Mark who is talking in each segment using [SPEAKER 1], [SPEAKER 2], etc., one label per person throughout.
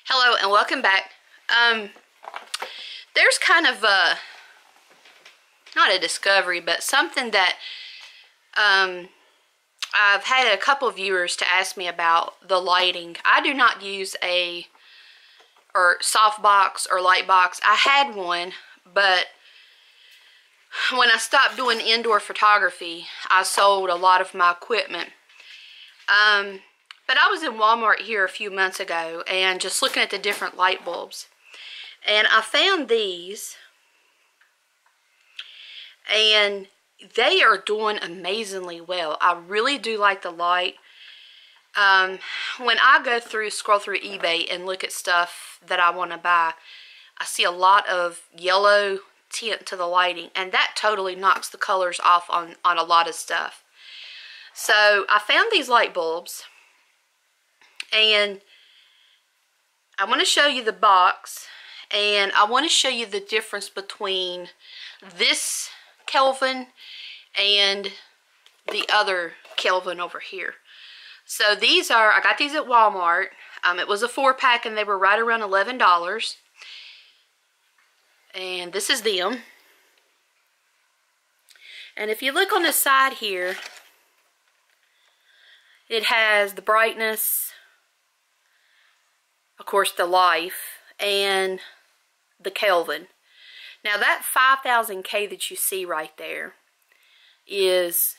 [SPEAKER 1] Hello and welcome back. There's kind of not a discovery, but something that I've had a couple of viewers to ask me about the lighting. I do not use a softbox or light box. I had one, but when I stopped doing indoor photography, I sold a lot of my equipment. But I was in Walmart here a few months ago and just looking at the different light bulbs. And I found these. And they are doing amazingly well. I really do like the light. When I scroll through eBay and look at stuff that I want to buy, I see a lot of yellow tint to the lighting. And that totally knocks the colors off on a lot of stuff. So I found these light bulbs. And I want to show you the box, and I want to show you the difference between this Kelvin and the other Kelvin over here. So these are, I got these at Walmart. It was a 4-pack and they were right around $11. And this is them. And if you look on the side here, it has the brightness, of course, the life, and the Kelvin. Now that 5000K that you see right there is,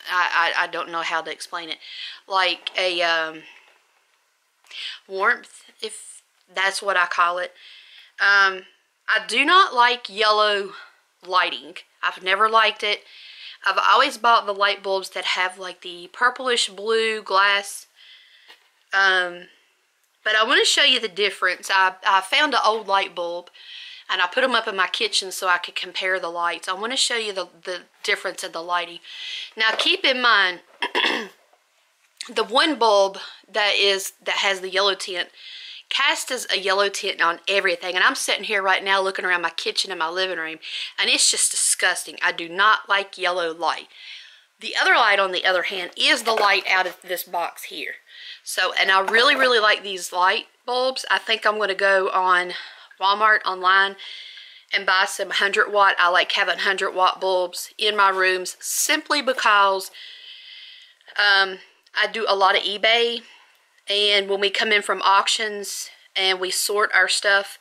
[SPEAKER 1] I don't know how to explain it, like a warmth, if that's what I call it. I do not like yellow lighting. I've never liked it. I've always bought the light bulbs that have like the purplish blue glass. But I want to show you the difference. I found an old light bulb and I put them up in my kitchen so I could compare the lights. I want to show you the difference in the lighting. Now keep in mind, the one bulb that has the yellow tint casts a yellow tint on everything. And I'm sitting here right now looking around my kitchen and my living room, and it's just disgusting. I do not like yellow light. The other light, on the other hand, is the light out of this box here. So, and I really, really like these light bulbs. I think I'm going to go on Walmart online and buy some 100 watt. I like having 100 watt bulbs in my rooms simply because I do a lot of eBay. And when we come in from auctions and we sort our stuff,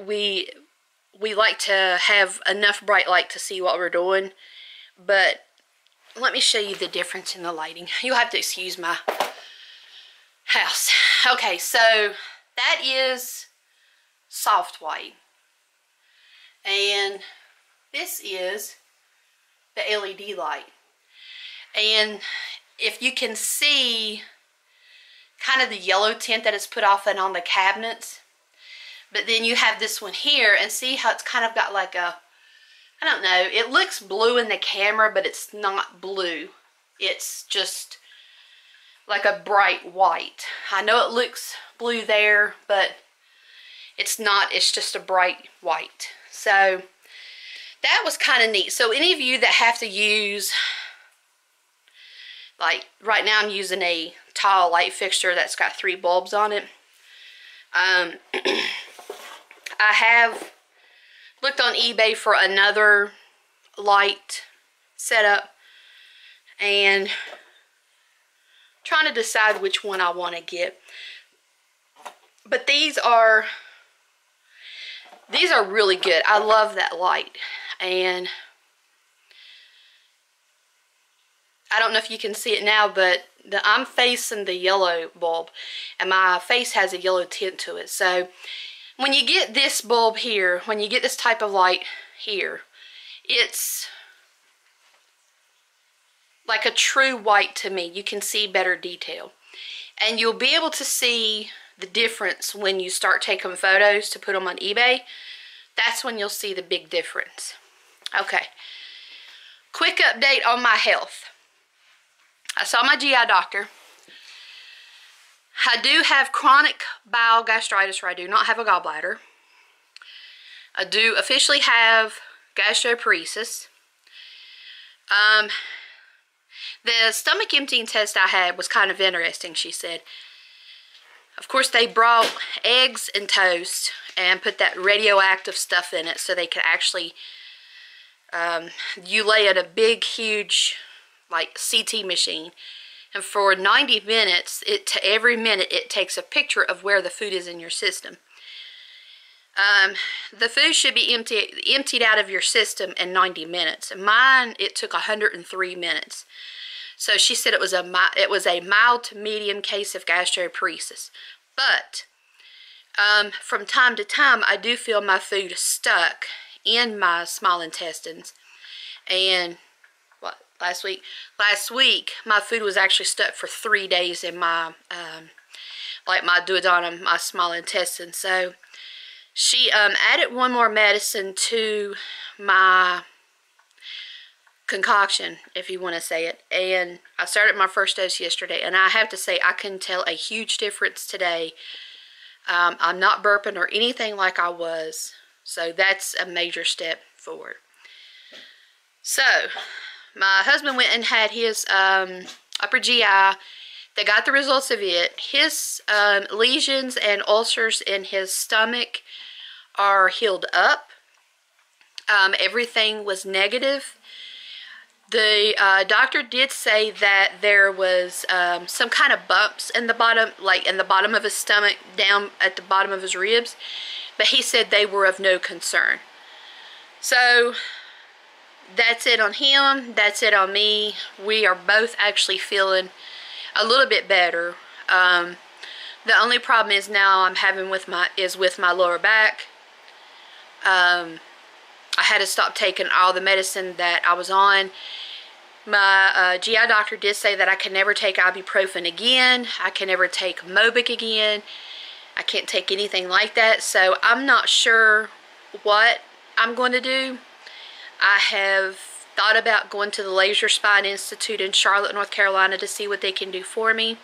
[SPEAKER 1] we like to have enough bright light to see what we're doing. But let me show you the difference in the lighting. You'll have to excuse my house. Okay, so that is soft white. And this is the LED light. And if you can see kind of the yellow tint that is put off and on the cabinets, but then you have this one here, and see how it's kind of got like a, I don't know, it looks blue in the camera, but it's not blue. It's just like a bright white. I know it looks blue there, but it's not. It's just a bright white. So that was kind of neat. So any of you that have to use, like right now I'm using a tall light fixture that's got 3 bulbs on it. I have looked on eBay for another light setup and trying to decide which one I want to get. But these are really good. I love that light. And I don't know if you can see it now, but I'm facing the yellow bulb and my face has a yellow tint to it. So when you get this bulb here, when you get this type of light here, it's like a true white to me. You can see better detail. And you'll be able to see the difference when you start taking photos to put them on eBay. That's when you'll see the big difference. Okay. Quick update on my health. I saw my GI doctor. I do have chronic bowel gastritis, where I do not have a gallbladder. I do officially have gastroparesis. The stomach emptying test I had was kind of interesting, she said. Of course, they brought eggs and toast and put that radioactive stuff in it so they could actually, you lay in a big, huge, like, CT machine. And for 90 minutes, every minute, it takes a picture of where the food is in your system. The food should be emptied out of your system in 90 minutes. Mine, it took 103 minutes. So she said it was a mild to medium case of gastroparesis. But from time to time, I do feel my food stuck in my small intestines. And last week my food was actually stuck for 3 days in my like my duodenum, my small intestine. So she added one more medicine to my concoction, if you want to say it, and I started my first dose yesterday, and I have to say I can tell a huge difference today. I'm not burping or anything like I was, so that's a major step forward. So my husband went and had his upper GI. They got the results of it. His lesions and ulcers in his stomach are healed up. Everything was negative. The doctor did say that there was some kind of bumps in the bottom, like in the bottom of his stomach, down at the bottom of his ribs, but he said they were of no concern. So that's it on him, that's it on me. We are both actually feeling a little bit better. The only problem is now I'm having with my lower back. I had to stop taking all the medicine that I was on. My GI doctor did say that I can never take ibuprofen again. I can never take Mobic again. I can't take anything like that. So I'm not sure what I'm going to do. I have thought about going to the Laser Spine Institute in Charlotte, North Carolina to see what they can do for me.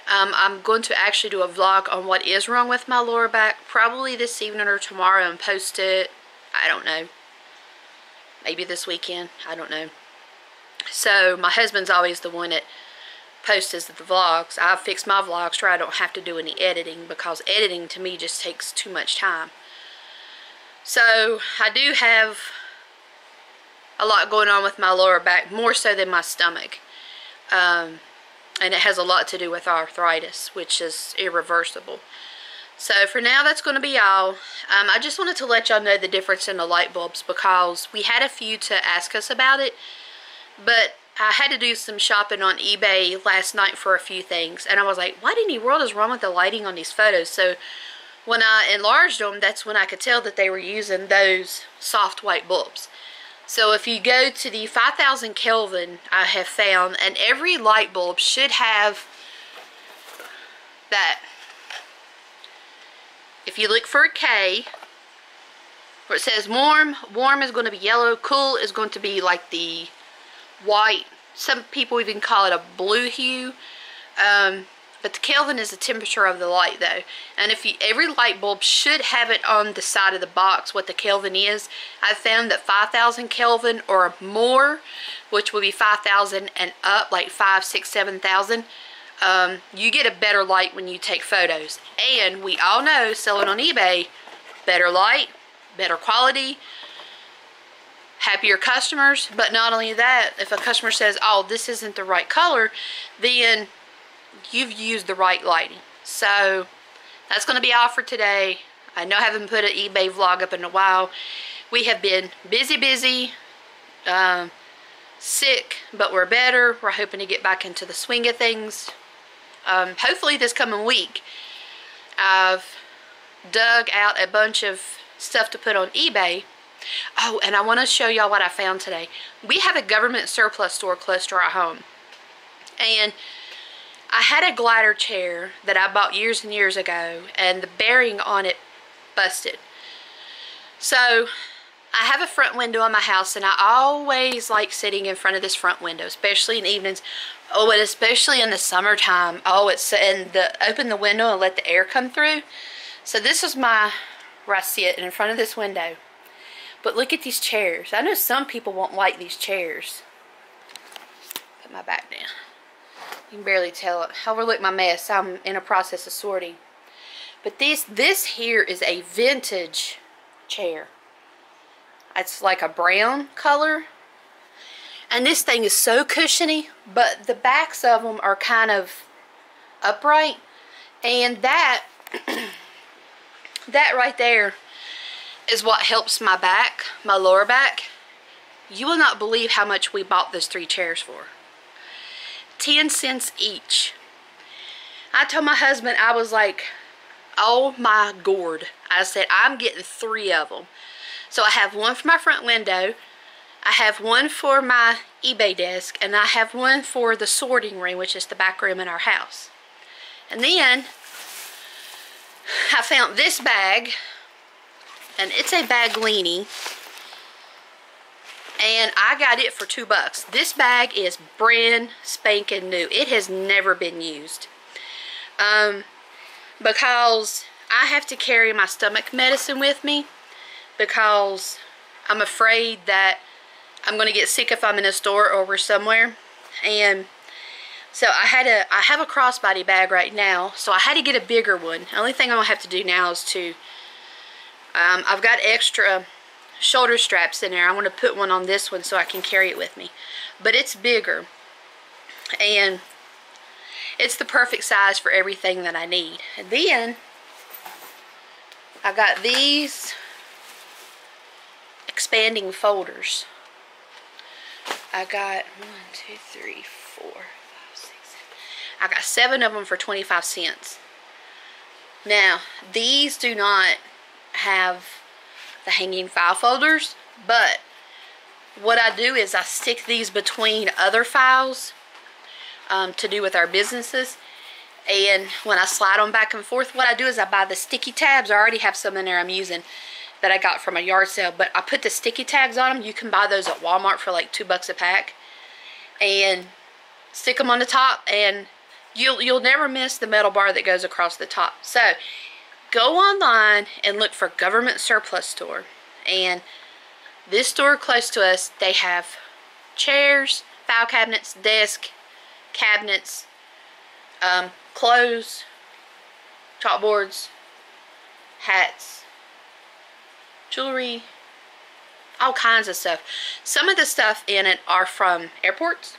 [SPEAKER 1] I'm going to actually do a vlog on what is wrong with my lower back, probably this evening or tomorrow, and post it, I don't know, maybe this weekend, I don't know. So my husband's always the one that posts the vlogs. I fix my vlogs so I don't have to do any editing, because editing to me just takes too much time. So I do have a lot going on with my lower back, more so than my stomach. And it has a lot to do with arthritis, which is irreversible. So for now, that's going to be all. I just wanted to let y'all know the difference in the light bulbs, because we had a few to ask us about it, but I had to do some shopping on eBay last night for a few things, and I was like, what in the world is wrong with the lighting on these photos? So when I enlarged them, that's when I could tell that they were using those soft white bulbs. So if you go to the 5000 Kelvin, I have found, and every light bulb should have that. If you look for a K, where it says warm, warm is going to be yellow, cool is going to be like the white. Some people even call it a blue hue. But the Kelvin is the temperature of the light, though. And if every light bulb should have it on the side of the box what the Kelvin is. I've found that 5000 Kelvin or more, which would be 5000 and up, like 5, 6, 7000, you get a better light when you take photos. And we all know, selling on eBay, better light, better quality, happier customers. But not only that, if a customer says, oh, this isn't the right color, then you've used the right lighting. So that's going to be all for today. I know I haven't put an eBay vlog up in a while. We have been busy, sick, but we're better. We're hoping to get back into the swing of things. Hopefully this coming week. I've dug out a bunch of stuff to put on eBay. Oh, and I want to show y'all what I found today. We have a government surplus store close to our home. And I had a glider chair that I bought years and years ago, and the bearing on it busted. So I have a front window in my house, and I always like sitting in front of this front window, especially in evenings. Oh, and especially in the summertime. Oh, it's open the window and let the air come through. So this is where I sit in front of this window. But look at these chairs. I know some people won't like these chairs. Put my back down. You can barely tell it. Overlook my mess. I'm in a process of sorting. But this here is a vintage chair. It's like a brown color. And this thing is so cushiony, but the backs of them are kind of upright. And that, that right there is what helps my back, my lower back. You will not believe how much we bought those 3 chairs for. 10 cents each. I told my husband, I was like, oh my gourd. I said, I'm getting 3 of them. So I have one for my front window, I have one for my eBay desk, and I have one for the sorting room, which is the back room in our house. And then I found this bag, and it's a baglini, and I got it for $2. This bag is brand spanking new. It has never been used. Because I have to carry my stomach medicine with me, because I'm afraid that I'm going to get sick if I'm in a store or we're somewhere. And so I have a crossbody bag right now, so I had to get a bigger one. The only thing I'm going to have to do now is to, I've got extra shoulder straps in there. I want to put one on this one so I can carry it with me. But it's bigger, and it's the perfect size for everything that I need. And then I got these expanding folders. I got 1, 2, 3, 4, 5, 6, 7. I got 7 of them for 25 cents. Now, these do not have the hanging file folders, but what I do is I stick these between other files to do with our businesses. And when I slide them back and forth, what I do is I buy the sticky tabs. I already have some in there I'm using that I got from a yard sale, but I put the sticky tags on them. You can buy those at Walmart for like $2 a pack, and stick them on the top, and you'll never miss the metal bar that goes across the top. So go online and look for Government Surplus Store, and this store close to us, they have chairs, file cabinets, desk cabinets, clothes, chalkboards, hats, jewelry, all kinds of stuff. Some of the stuff in it are from airports,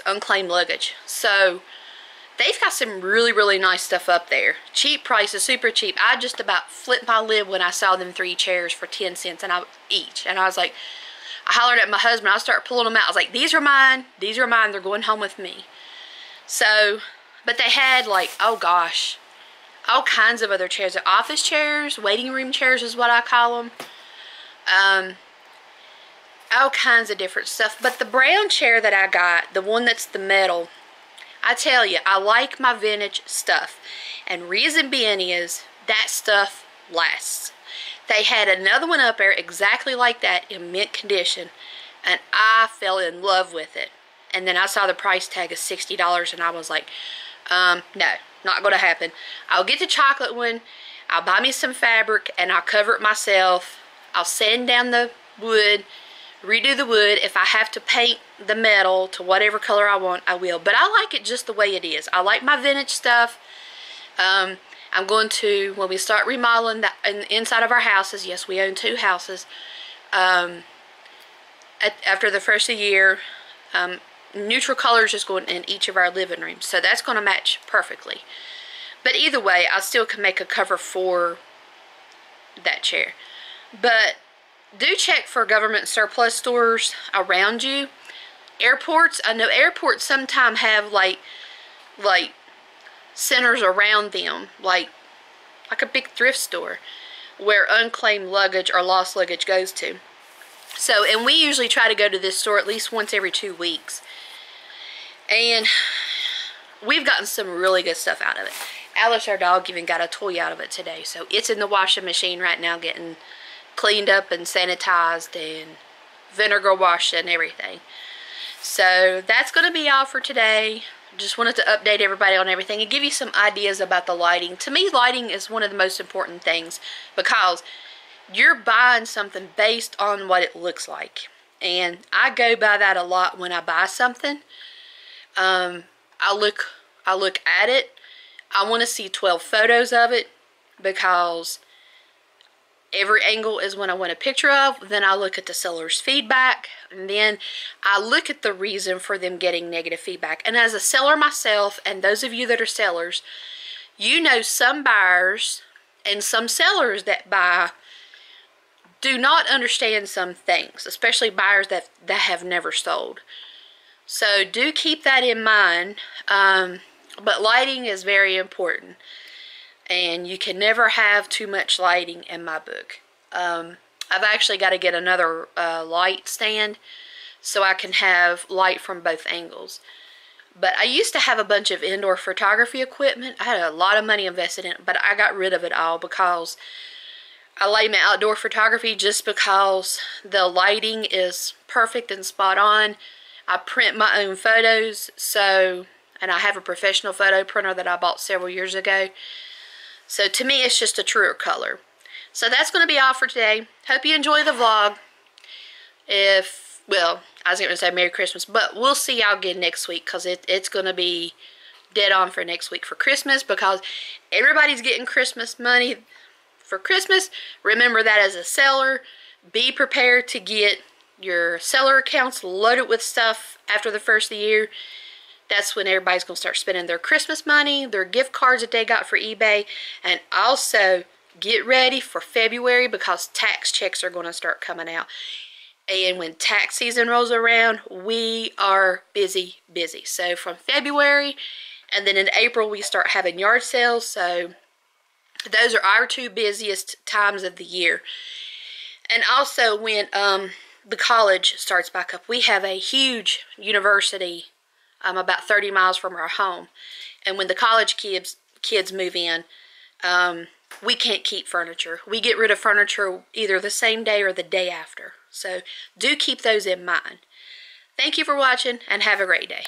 [SPEAKER 1] unclaimed luggage. So they've got some really nice stuff up there. Cheap prices, super cheap. I just about flipped my lid when I saw them 3 chairs for 10 cents each. And I was like, I hollered at my husband. I started pulling them out. I was like, these are mine. These are mine. They're going home with me. So, but they had like, oh gosh, all kinds of other chairs. Office chairs, waiting room chairs is what I call them. All kinds of different stuff. But the brown chair that I got, the one that's the metal, I tell you, I like my vintage stuff. And reason being is that stuff lasts. They had another one up there exactly like that in mint condition, and I fell in love with it. And then I saw the price tag of $60, and I was like, no, not going to happen. I'll get the chocolate one, I'll buy me some fabric, and I'll cover it myself. I'll sand down the wood, redo the wood. If I have to paint the metal to whatever color I want, I will. But I like it just the way it is. I like my vintage stuff. I'm going to, when we start remodeling the inside of our houses, yes, we own 2 houses, after the first of the year, neutral colors is going in each of our living rooms. So that's going to match perfectly. But either way, I still can make a cover for that chair. But do check for government surplus stores around you. Airports, I know airports sometimes have like centers around them, like a big thrift store where unclaimed luggage or lost luggage goes to. So, and we usually try to go to this store at least once every 2 weeks. And we've gotten some really good stuff out of it. Alice, our dog, even got a toy out of it today. So it's in the washing machine right now getting cleaned up and sanitized and vinegar washed and everything. So that's going to be all for today. Just wanted to update everybody on everything and give you some ideas about the lighting. To me, lighting is one of the most important things, because you're buying something based on what it looks like. And I go by that a lot when I buy something. I look at it. I want to see 12 photos of it, because every angle is what I want a picture of. Then I look at the seller's feedback, and then I look at the reason for them getting negative feedback. And as a seller myself, and those of you that are sellers, you know some buyers and some sellers that buy do not understand some things, especially buyers that have never sold. So do keep that in mind. But lighting is very important, and you can never have too much lighting in my book. I've actually got to get another light stand so I can have light from both angles. But I used to have a bunch of indoor photography equipment. I had a lot of money invested in it, but I got rid of it all because I like my outdoor photography just because the lighting is perfect and spot on. I print my own photos, and I have a professional photo printer that I bought several years ago. So to me, it's just a truer color. So that's going to be all for today. Hope you enjoy the vlog. Well, I was going to say Merry Christmas, but we'll see y'all again next week, because it's going to be dead on for next week for Christmas, because everybody's getting Christmas money for Christmas. Remember that as a seller. Be prepared to get your seller accounts loaded with stuff after the first of the year. That's when everybody's going to start spending their Christmas money, their gift cards that they got for eBay. And also, get ready for February, because tax checks are going to start coming out. And when tax season rolls around, we are busy. So from February, and then in April, we start having yard sales. So those are our two busiest times of the year. And also when the college starts back up, we have a huge university about 30 miles from our home. And when the college kids move in, we can't keep furniture. We get rid of furniture either the same day or the day after. So do keep those in mind. Thank you for watching, and have a great day.